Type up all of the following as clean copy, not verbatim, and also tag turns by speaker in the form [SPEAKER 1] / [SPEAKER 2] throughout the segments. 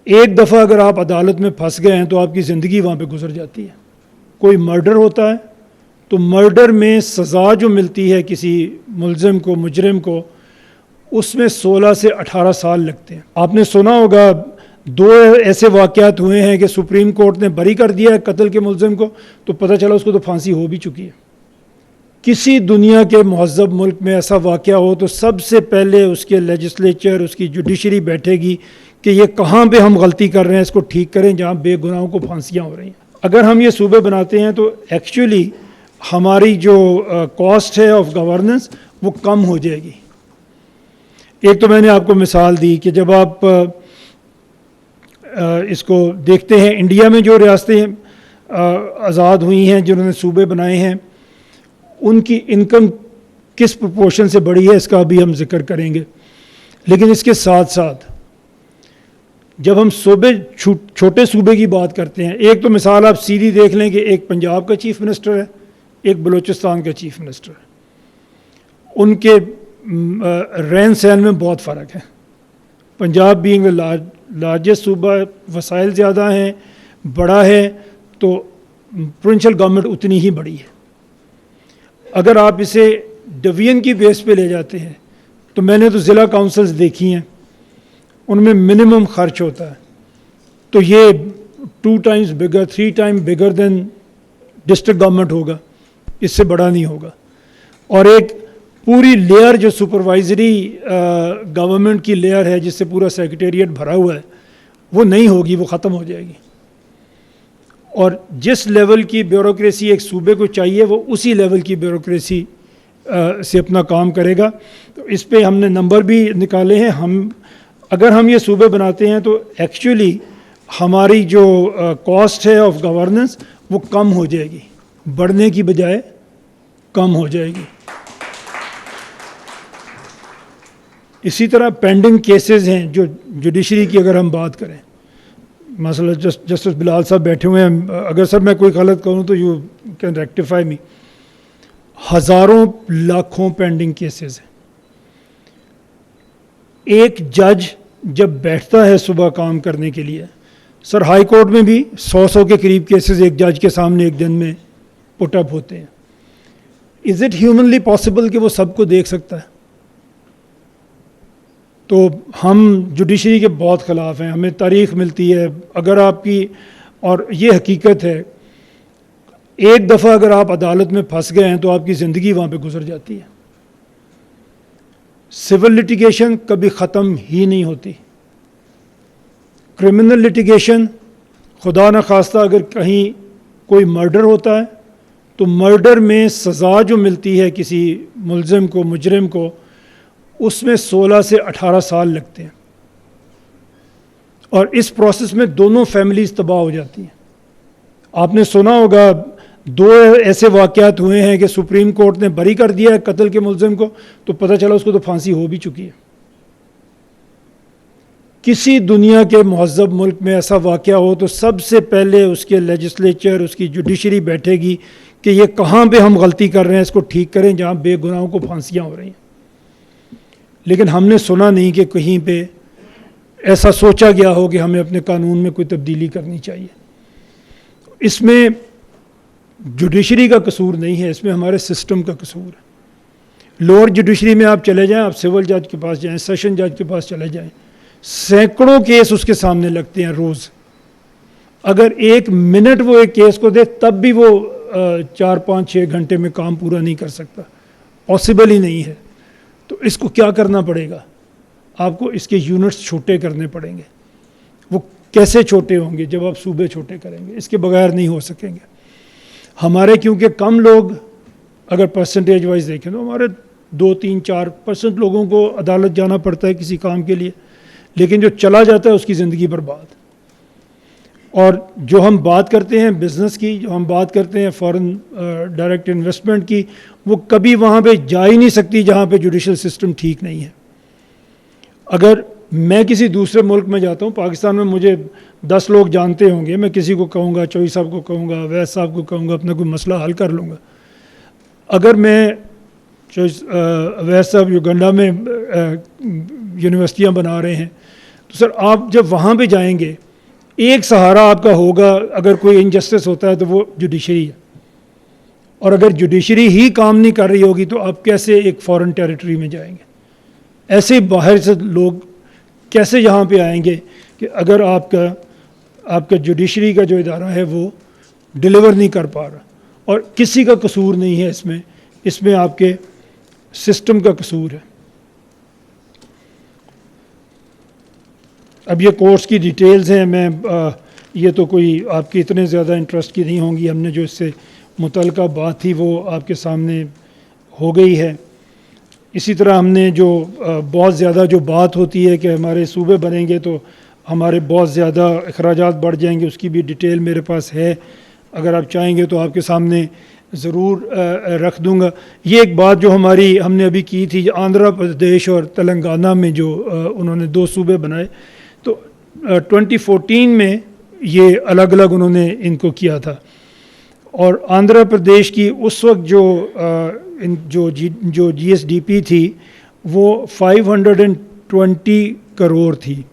[SPEAKER 1] एक दफ़ा अगर आप अदालत में फंस गए हैं तो आपकी ज़िंदगी वहाँ पे गुजर जाती है। कोई मर्डर होता है तो मर्डर में सज़ा जो मिलती है किसी मुल्ज़िम को, मुजरिम को, उसमें 16 से 18 साल लगते हैं। आपने सुना होगा 2 ऐसे वाक़यात हुए हैं कि सुप्रीम कोर्ट ने बरी कर दिया है कत्ल के मुल्ज़िम को, तो पता चला उसको तो फांसी हो भी चुकी है। किसी दुनिया के महज़ब मुल्क में ऐसा वाक़या हो तो सबसे पहले उसके लेजिस्लेचर, उसकी जुडिशरी बैठेगी कि ये कहाँ पे हम गलती कर रहे हैं, इसको ठीक करें, जहाँ बेगुनाहों को फांसियाँ हो रही हैं। अगर हम ये सूबे बनाते हैं तो एक्चुअली हमारी जो कॉस्ट है ऑफ गवर्नेंस वो कम हो जाएगी। एक तो मैंने आपको मिसाल दी कि जब आप इसको देखते हैं, इंडिया में जो रियासतें आज़ाद हुई हैं, जिन्होंने सूबे बनाए हैं, उनकी इनकम किस प्रोपोर्शन से बढ़ी है इसका भी हम जिक्र करेंगे। लेकिन इसके साथ साथ जब हम सूबे, छोटे सूबे की बात करते हैं, एक तो मिसाल आप सीधी देख लें कि एक पंजाब का चीफ मिनिस्टर है, एक बलूचिस्तान का चीफ मिनिस्टर है। उनके रहन सहन में बहुत फ़र्क है। पंजाब बीइंग लार्जेस्ट सूबा, वसाइल ज़्यादा हैं, बड़ा है, तो प्रोविंशियल गवर्नमेंट उतनी ही बड़ी है। अगर आप इसे डिवीजन की बेस पे ले जाते हैं तो मैंने तो ज़िला काउंसिल्स देखी हैं, उनमें मिनिमम खर्च होता है, तो ये 2 times bigger, 3 time bigger than district government होगा, इससे बड़ा नहीं होगा। और एक पूरी लेयर जो सुपरवाइजरी गवर्नमेंट की लेयर है, जिससे पूरा सेक्रेटेरिएट भरा हुआ है, वो नहीं होगी, वो ख़त्म हो जाएगी। और जिस लेवल की ब्यूरोक्रेसी एक सूबे को चाहिए वो उसी लेवल की ब्यूरोक्रेसी से अपना काम करेगा। तो इस पे हमने नंबर भी निकाले हैं। अगर हम ये सूबे बनाते हैं तो एक्चुअली हमारी जो कॉस्ट है ऑफ गवर्नेंस वो कम हो जाएगी, बढ़ने की बजाय कम हो जाएगी। इसी तरह पेंडिंग केसेस हैं जो जुडिशरी की अगर हम बात करें, मसला जस्टिस बिलाल साहब बैठे हुए हैं, अगर सर मैं कोई गलत कहूँ तो यू कैन रेक्टिफाई मी। हज़ारों लाखों पेंडिंग केसेस हैं। एक जज जब बैठता है सुबह काम करने के लिए, सर हाई कोर्ट में भी 100 के करीब केसेस एक जज के सामने एक दिन में पुटअप होते हैं। इज़ इट ह्यूमनली पॉसिबल कि वो सबको देख सकता है? तो हम जुडिशरी के बहुत ख़िलाफ़ हैं। हमें तारीख़ मिलती है, अगर आपकी, और ये हकीकत है, एक दफ़ा अगर आप अदालत में फंस गए हैं तो आपकी ज़िंदगी वहाँ पे गुजर जाती है। सिविल लिटिगेशन कभी ख़त्म ही नहीं होती। क्रिमिनल लिटिगेशन, खुदा न खास्ता अगर कहीं कोई मर्डर होता है तो मर्डर में सज़ा जो मिलती है किसी मुल्ज़िम को, मुजरिम को, उसमें 16 से 18 साल लगते हैं। और इस प्रोसेस में दोनों फैमिलीज तबाह हो जाती हैं। आपने सुना होगा 2 ऐसे वाक़यात हुए हैं कि सुप्रीम कोर्ट ने बरी कर दिया है कत्ल के मुल्ज़िम को, तो पता चला उसको तो फांसी हो भी चुकी है। किसी दुनिया के महज़ब मुल्क में ऐसा वाक़या हो तो सबसे पहले उसके लेजिस्लेचर, उसकी जुडिशरी बैठेगी कि ये कहाँ पे हम गलती कर रहे हैं, इसको ठीक करें, जहाँ बेगुनाहों को फांसियाँ हो रही हैं। लेकिन हमने सुना नहीं कि कहीं पे ऐसा सोचा गया हो कि हमें अपने कानून में कोई तब्दीली करनी चाहिए। इसमें जुडिशरी का कसूर नहीं है, इसमें हमारे सिस्टम का कसूर है। लोअर जुडिशरी में आप चले जाएं, आप सिविल जज के पास जाएं, सेशन जज के पास चले जाएं, सैकड़ों केस उसके सामने लगते हैं रोज़। अगर 1 मिनट वो एक केस को दे तब भी वो 4, 5, 6 घंटे में काम पूरा नहीं कर सकता, पॉसिबल ही नहीं है। तो इसको क्या करना पड़ेगा? आपको इसके यूनिट्स छोटे करने पड़ेंगे। वो कैसे छोटे होंगे? जब आप सूबे छोटे करेंगे, इसके बगैर नहीं हो सकेंगे। हमारे क्योंकि कम लोग, अगर परसेंटेज वाइज देखें तो हमारे 2, 3, 4% लोगों को अदालत जाना पड़ता है किसी काम के लिए, लेकिन जो चला जाता है उसकी ज़िंदगी बर्बाद। और जो हम बात करते हैं बिज़नेस की, जो हम बात करते हैं फॉरेन डायरेक्ट इन्वेस्टमेंट की, वो कभी वहाँ पे जा ही नहीं सकती जहाँ पे जुडिशल सिस्टम ठीक नहीं है। अगर मैं किसी दूसरे मुल्क में जाता हूँ, पाकिस्तान में मुझे 10 लोग जानते होंगे, मैं किसी को कहूँगा, चौधरी साहब को कहूँगा, अवैस साहब को कहूँगा, अपना कोई मसला हल कर लूँगा। अगर मैं अवैस साहब युगांडा में यूनिवर्सिटियाँ बना रहे हैं, तो सर आप जब वहाँ पे जाएंगे, एक सहारा आपका होगा, अगर कोई इनजस्टिस होता है तो वो जुडिशरी है, और अगर जुडिशरी ही काम नहीं कर रही होगी तो आप कैसे एक फॉरेन टेरिटरी में जाएंगे? ऐसे बाहर से लोग कैसे यहाँ पे आएंगे कि अगर आपका जुडिशरी का जो इदारा है वो डिलीवर नहीं कर पा रहा, और किसी का कसूर नहीं है इसमें आपके सिस्टम का कसूर है। अब ये कोर्स की डिटेल्स हैं, ये तो कोई आपके इतने ज़्यादा इंटरेस्ट की नहीं होंगी, हमने जो इससे मुतल्लिका बात थी वो आपके सामने हो गई है। इसी तरह हमने जो बहुत ज़्यादा जो बात होती है कि हमारे सूबे बनेंगे तो हमारे बहुत ज़्यादा अखराजात बढ़ जाएंगे, उसकी भी डिटेल मेरे पास है, अगर आप चाहेंगे तो आपके सामने ज़रूर रख दूंगा। ये एक बात जो हमने अभी की थी, आंध्र प्रदेश और तेलंगाना में जो उन्होंने 2 सूबे बनाए, तो 2014 में ये अलग अलग उन्होंने इनको किया था, और आंध्र प्रदेश की उस वक्त जो GSDP थी वो 520 करोड़ थी,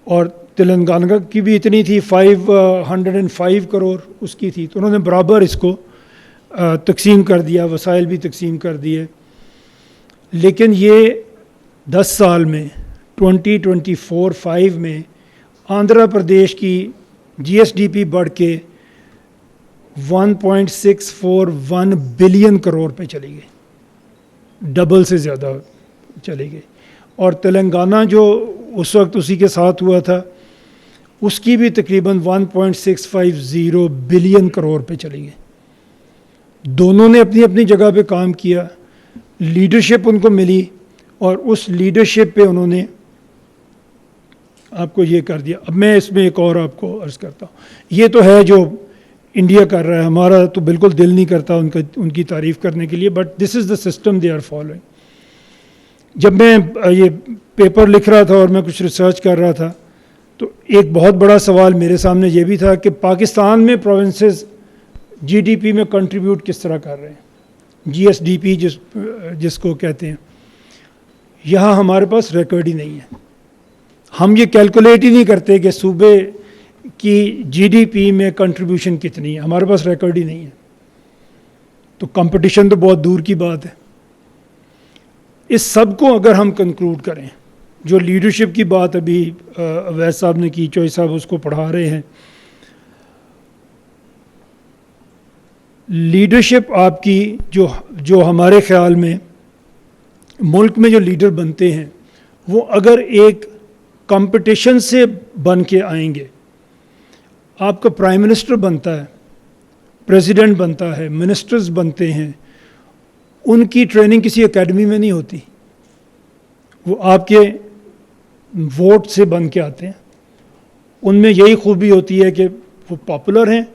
[SPEAKER 1] और तेलंगाना की भी इतनी थी, 505 करोड़ उसकी थी। तो उन्होंने बराबर इसको तकसीम कर दिया, वसाइल भी तकसीम कर दिए। लेकिन ये 10 साल में 2024-5 में आंध्र प्रदेश की GSDP बढ़ के 1.641 बिलियन करोड़ पे चली गई, डबल से ज़्यादा चली गई। और तेलंगाना जो उस वक्त उसी के साथ हुआ था, उसकी भी तकरीबन 1.650 बिलियन करोड़ पे चली गई। दोनों ने अपनी अपनी जगह पे काम किया, लीडरशिप उनको मिली, और उस लीडरशिप पे उन्होंने आपको ये कर दिया। अब मैं इसमें एक और आपको अर्ज़ करता हूँ, ये तो है जो इंडिया कर रहा है, हमारा तो बिल्कुल दिल नहीं करता उनकी तारीफ़ करने के लिए, but this is the system they are following. जब मैं ये पेपर लिख रहा था और मैं कुछ रिसर्च कर रहा था, तो एक बहुत बड़ा सवाल मेरे सामने ये भी था कि पाकिस्तान में प्रोविंसेस GDP में कंट्रीब्यूट किस तरह कर रहे हैं, GSDP जिसको कहते हैं। यहाँ हमारे पास रिकॉर्ड ही नहीं है, हम ये कैलकुलेट ही नहीं करते कि सूबे की GDP में कंट्रीब्यूशन कितनी है, हमारे पास रिकॉर्ड ही नहीं है। तो कंपटीशन तो बहुत दूर की बात है। इस सब को अगर हम कंक्लूड करें, जो लीडरशिप की बात अभी अवैध साहब ने की, चोई साहब उसको पढ़ा रहे हैं, लीडरशिप आपकी जो हमारे ख़्याल में मुल्क में जो लीडर बनते हैं वो अगर एक कंपटीशन से बन के आएंगे, आपका प्राइम मिनिस्टर बनता है, प्रेसिडेंट बनता है, मिनिस्टर्स बनते हैं, उनकी ट्रेनिंग किसी एकेडमी में नहीं होती, वो आपके वोट से बन के आते हैं। उनमें यही खूबी होती है कि वो पॉपुलर हैं,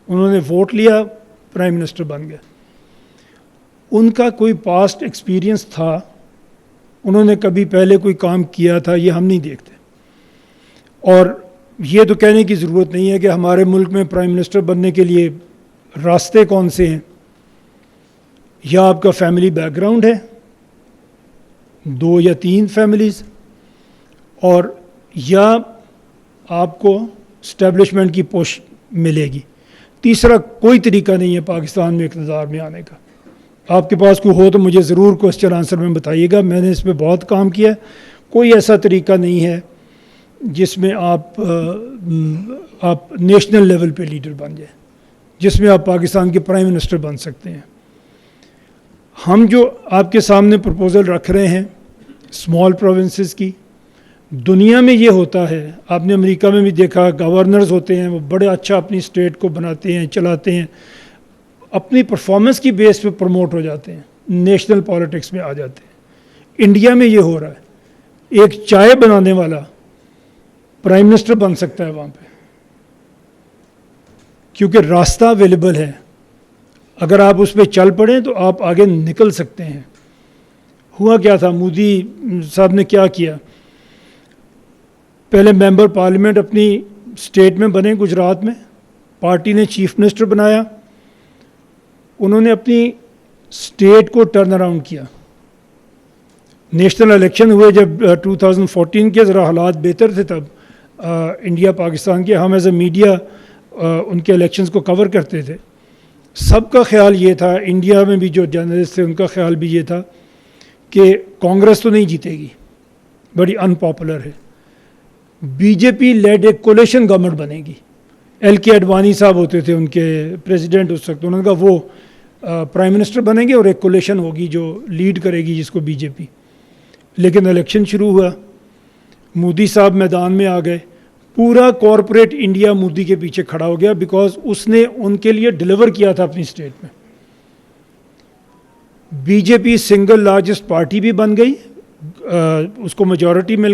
[SPEAKER 1] उन्होंने वोट लिया, प्राइम मिनिस्टर बन गया। उनका कोई पास्ट एक्सपीरियंस था, उन्होंने कभी पहले कोई काम किया था, ये हम नहीं देखते। और ये तो कहने की ज़रूरत नहीं है कि हमारे मुल्क में प्राइम मिनिस्टर बनने के लिए रास्ते कौन से हैं। या आपका फैमिली बैकग्राउंड है, 2 या 3 फैमिलीज़, और या आपको स्टैब्लिशमेंट की पोस्ट मिलेगी। तीसरा कोई तरीका नहीं है पाकिस्तान में इक़्तिदार में आने का। आपके पास कोई हो तो मुझे ज़रूर क्वेश्चन आंसर में बताइएगा, मैंने इस पर बहुत काम किया। कोई ऐसा तरीका नहीं है जिसमें आप नेशनल लेवल पे लीडर बन जाए, जिसमें आप पाकिस्तान के प्राइम मिनिस्टर बन सकते हैं। हम जो आपके सामने प्रपोज़ल रख रहे हैं स्मॉल प्रोविंसेस की, दुनिया में ये होता है, आपने अमेरिका में भी देखा, गवर्नर्स होते हैं, वो बड़े अच्छा अपनी स्टेट को बनाते हैं, चलाते हैं, अपनी परफॉर्मेंस की बेस पे प्रमोट हो जाते हैं, नेशनल पॉलिटिक्स में आ जाते हैं। इंडिया में ये हो रहा है, एक चाय बनाने वाला प्राइम मिनिस्टर बन सकता है वहाँ पे, क्योंकि रास्ता अवेलेबल है। अगर आप उस पर चल पड़ें तो आप आगे निकल सकते हैं। हुआ क्या था, मोदी साहब ने क्या किया, पहले मेंबर पार्लियामेंट अपनी स्टेट में बने, गुजरात में, पार्टी ने चीफ मिनिस्टर बनाया, उन्होंने अपनी स्टेट को टर्न अराउंड किया, नेशनल इलेक्शन हुए जब 2014 के ज़रा हालात बेहतर थे, तब इंडिया पाकिस्तान के हम एज ए मीडिया उनके इलेक्शंस को कवर करते थे। सबका ख्याल ये था, इंडिया में भी जो जर्नलिस्ट थे उनका ख्याल भी ये था कि कांग्रेस तो नहीं जीतेगी, बड़ी अनपॉपुलर है, बीजेपी लेड एक कोलिशन गवर्नमेंट बनेगी। एल.के. अडवाणी साहब होते थे उनके प्रेसिडेंट उस वक्त, उन्होंने कहा वो प्राइम मिनिस्टर बनेंगे और एक कोलिशन होगी जो लीड करेगी जिसको बीजेपी। लेकिन इलेक्शन शुरू हुआ, मोदी साहब मैदान में आ गए, पूरा कॉरपोरेट इंडिया मोदी के पीछे खड़ा हो गया, बिकॉज उसने उनके लिए डिलीवर किया था अपनी स्टेट में। बीजेपी सिंगल लार्जेस्ट पार्टी भी बन गई, उसको मेजॉरिटी मिल